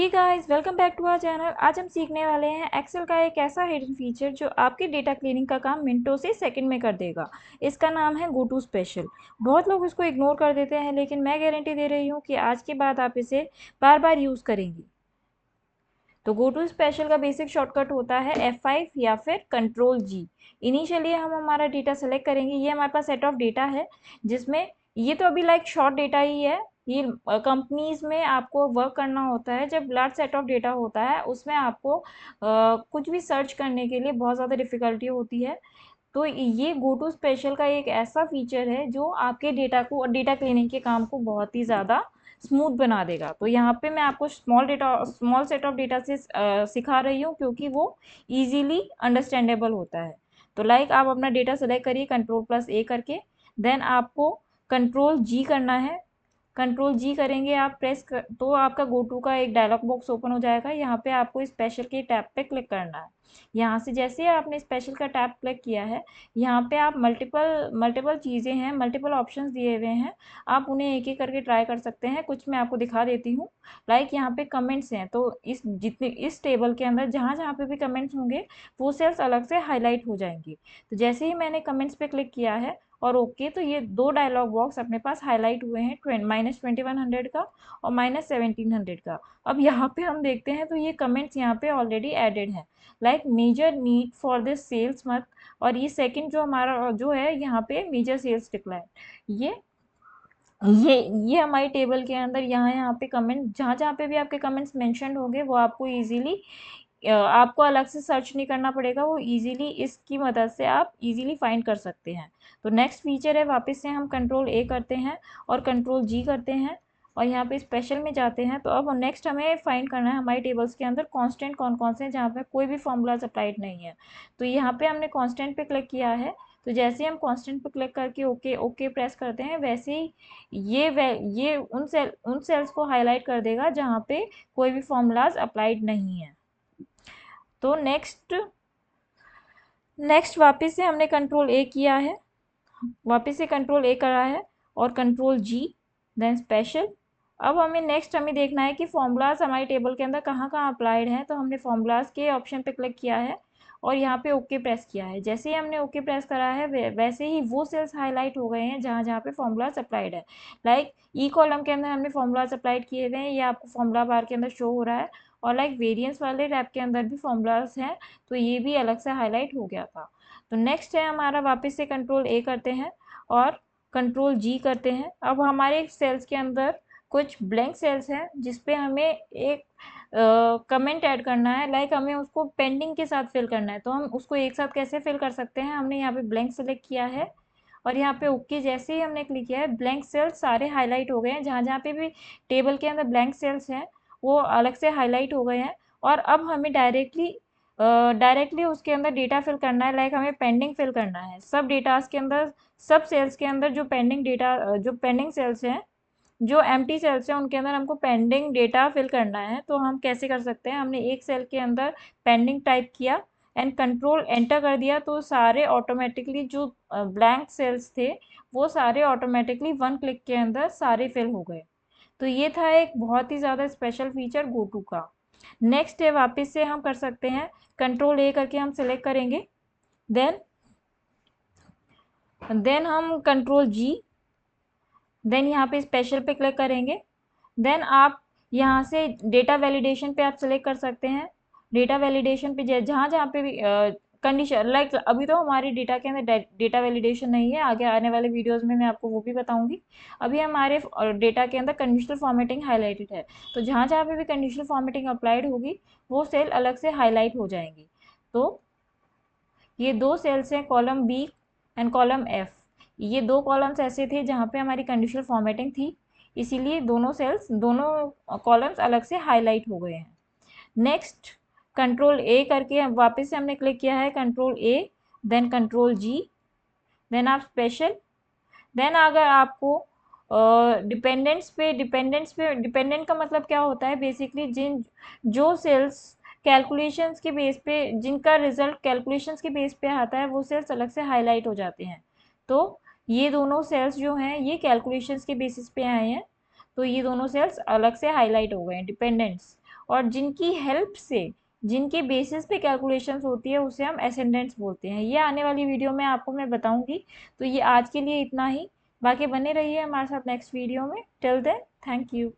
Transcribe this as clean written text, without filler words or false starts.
Hey guys, welcome back to our channel. आज हम सीखने वाले हैं एक्सेल का एक ऐसा हिडन फीचर जो आपके डेटा क्लीनिंग का काम मिनटों से सेकंड में कर देगा। इसका नाम है गो टू स्पेशल। बहुत लोग इसको इग्नोर कर देते हैं, लेकिन मैं गारंटी दे रही हूँ कि आज के बाद आप इसे बार बार यूज़ करेंगी। तो गो टू स्पेशल का बेसिक शॉर्टकट होता है F5 या फिर Ctrl+G। इनिशियली हम हमारा डेटा सेलेक्ट करेंगे। ये हमारे पास सेट ऑफ डेटा है, जिसमें ये तो अभी लाइक शॉर्ट डेटा ही है। ये कंपनीज में आपको वर्क करना होता है। जब लार्ज सेट ऑफ डेटा होता है, उसमें आपको कुछ भी सर्च करने के लिए बहुत ज़्यादा डिफ़िकल्टी होती है। तो ये गो टू स्पेशल का एक ऐसा फीचर है जो आपके डेटा को और डेटा क्लीनिंग के काम को बहुत ही ज़्यादा स्मूथ बना देगा। तो यहाँ पे मैं आपको स्मॉल सेट ऑफ डेटा से सिखा रही हूँ, क्योंकि वो इजीली अंडरस्टैंडेबल होता है। तो लाइक आप अपना डेटा सेलेक्ट करिए Ctrl+A करके। देन आपको Ctrl+G करना है। Ctrl+G करेंगे आप तो आपका गो टू का एक डायलॉग बॉक्स ओपन हो जाएगा। यहाँ पे आपको स्पेशल के टैब पे क्लिक करना है। यहाँ से जैसे ही आपने स्पेशल का टैब क्लिक किया है, यहाँ पे आप मल्टीपल चीज़ें हैं, मल्टीपल ऑप्शंस दिए हुए हैं। आप उन्हें एक एक करके ट्राई कर सकते हैं। कुछ मैं आपको दिखा देती हूँ। लाइक यहाँ पे कमेंट्स हैं, तो इस टेबल के अंदर जहाँ जहाँ पे भी कमेंट्स होंगे, वो सेल्स अलग से हाईलाइट हो जाएंगी। तो जैसे ही मैंने कमेंट्स पे क्लिक किया है और ओके, तो ये दो डायलॉग बॉक्स अपने पास हाईलाइट हुए हैं, -2100 का और -1700 का। अब यहाँ पे हम देखते हैं तो ये कमेंट्स यहाँ पे ऑलरेडी एडेड हैं, like major need for this sales month. और ये सेकंड जो हमारा जो है, यहाँ पे मेजर सेल्स डिक्लाइन। ये ये हमारी टेबल के अंदर यहाँ यहाँ पे कमेंट, जहाँ जहाँ पे भी आपके कमेंट्स मेंशन्ड होंगे, वो आपको इजीली आपको अलग से सर्च नहीं करना पड़ेगा। वो इजीली इसकी मदद से आप इजीली फाइंड कर सकते हैं। तो नेक्स्ट फीचर है, वापस से हम Ctrl+A करते हैं और Ctrl+G करते हैं और यहाँ पे स्पेशल में जाते हैं। तो अब नेक्स्ट हमें फाइंड करना है हमारी टेबल्स के अंदर कांस्टेंट कौन कौन से हैं जहाँ पे कोई भी फॉर्मूलाज अप्लाइड नहीं है। तो यहाँ पे हमने कांस्टेंट पे क्लिक किया है। तो जैसे ही हम कांस्टेंट पे क्लिक करके ओके ओके प्रेस करते हैं, वैसे ही ये उन सेल्स को हाईलाइट कर देगा जहाँ पे कोई भी फॉर्मूलाज अप्लाइड नहीं है। तो नेक्स्ट वापस से हमने Ctrl+A किया है, वापस से Ctrl+A करा है और Ctrl+G, देन स्पेशल। अब हमें देखना है कि फॉर्मूलाज हमारी टेबल के अंदर कहाँ कहाँ अप्लाइड हैं। तो हमने फॉर्मूलाज के ऑप्शन पे क्लिक किया है और यहाँ पे ओके प्रेस किया है। जैसे ही हमने ओके प्रेस करा है, वैसे ही वो सेल्स हाईलाइट हो गए हैं जहाँ जहाँ पे फॉर्मूलाज अप्लाइड है। लाइक ई कॉलम के अंदर हमने फॉर्मूलाज अप्लाइड किए हुए हैं, ये आपको फॉर्मूला बार के अंदर शो हो रहा है। और लाइक वेरिएंस वाले टैब के अंदर भी फॉर्मूलाज हैं, तो ये भी अलग से हाईलाइट हो गया था। तो नेक्स्ट है हमारा, वापस से Ctrl+A करते हैं और Ctrl+G करते हैं। अब हमारे सेल्स के अंदर कुछ ब्लैंक सेल्स हैं, जिसपे हमें एक कमेंट ऐड करना है। लाइक हमें उसको पेंडिंग के साथ फिल करना है। तो हम उसको एक साथ कैसे फिल कर सकते हैं, हमने यहाँ पे ब्लैंक सेलेक्ट किया है और यहाँ पे ओके जैसे ही हमने क्लिक किया है, ब्लैंक सेल्स सारे हाईलाइट हो गए हैं। जहाँ जहाँ पे भी टेबल के अंदर ब्लैंक सेल्स हैं, वो अलग से हाईलाइट हो गए हैं। और अब हमें डायरेक्टली उसके अंदर डेटा फिल करना है। लाइक हमें पेंडिंग फिल करना है सब डेटास के अंदर, सब सेल्स के अंदर जो पेंडिंग सेल्स हैं, जो एम्प्टी सेल्स हैं, उनके अंदर हमको पेंडिंग डेटा फिल करना है। तो हम कैसे कर सकते हैं, हमने एक सेल के अंदर पेंडिंग टाइप किया एंड कंट्रोल एंटर कर दिया, तो सारे ऑटोमेटिकली जो ब्लैंक सेल्स थे, वो सारे ऑटोमेटिकली वन क्लिक के अंदर सारे फिल हो गए। तो ये था एक बहुत ही ज़्यादा स्पेशल फीचर गो टू का। नेक्स्ट है, वापस से हम कर सकते हैं Ctrl+A करके हम सिलेक्ट करेंगे। देन हम Ctrl+G, देन यहाँ पे स्पेशल पे क्लिक करेंगे। देन आप यहाँ से डेटा वैलिडेशन पे आप सिलेक्ट कर सकते हैं। डेटा वैलिडेशन पे जहाँ जहाँ पे भी कंडीशन, लाइक अभी तो हमारे डेटा के अंदर डेटा वैलिडेशन नहीं है, आगे आने वाले वीडियोस में मैं आपको वो भी बताऊंगी। अभी हमारे डेटा के अंदर कंडीशनल फॉर्मेटिंग हाईलाइटेड है। तो जहाँ जहाँ पे भी कंडीशनल फॉर्मेटिंग अप्लाइड होगी, वो सेल अलग से हाईलाइट हो जाएंगी। तो ये दो सेल्स हैं, column B and column F. ये दो कॉलम्स ऐसे थे जहाँ पे हमारी कंडीशनल फॉर्मेटिंग थी, इसीलिए दोनों कॉलम्स अलग से हाईलाइट हो गए हैं। नेक्स्ट Ctrl+A करके वापस से हमने क्लिक किया है, Ctrl+A, देन Ctrl+G, देन आप स्पेशल। देन अगर आपको डिपेंडेंट का मतलब क्या होता है, बेसिकली जो सेल्स कैलकुलेशंस के बेस पे, जिनका रिजल्ट कैलकुलेशंस के बेस पे आता है, वो सेल्स अलग से हाईलाइट हो जाते हैं। तो ये दोनों सेल्स जो हैं, ये कैलकुलेशंस के बेसिस पे आए हैं, तो ये दोनों सेल्स अलग से हाईलाइट हो गए हैं, डिपेंडेंट्स। और जिनकी हेल्प से, जिनके बेसिस पे कैलकुलेशंस होती है, उसे हम असेंडेंट्स बोलते हैं। ये आने वाली वीडियो में आपको मैं बताऊंगी। तो ये आज के लिए इतना ही। बाकी बने रहिए हमारे साथ नेक्स्ट वीडियो में। Till then, thank you.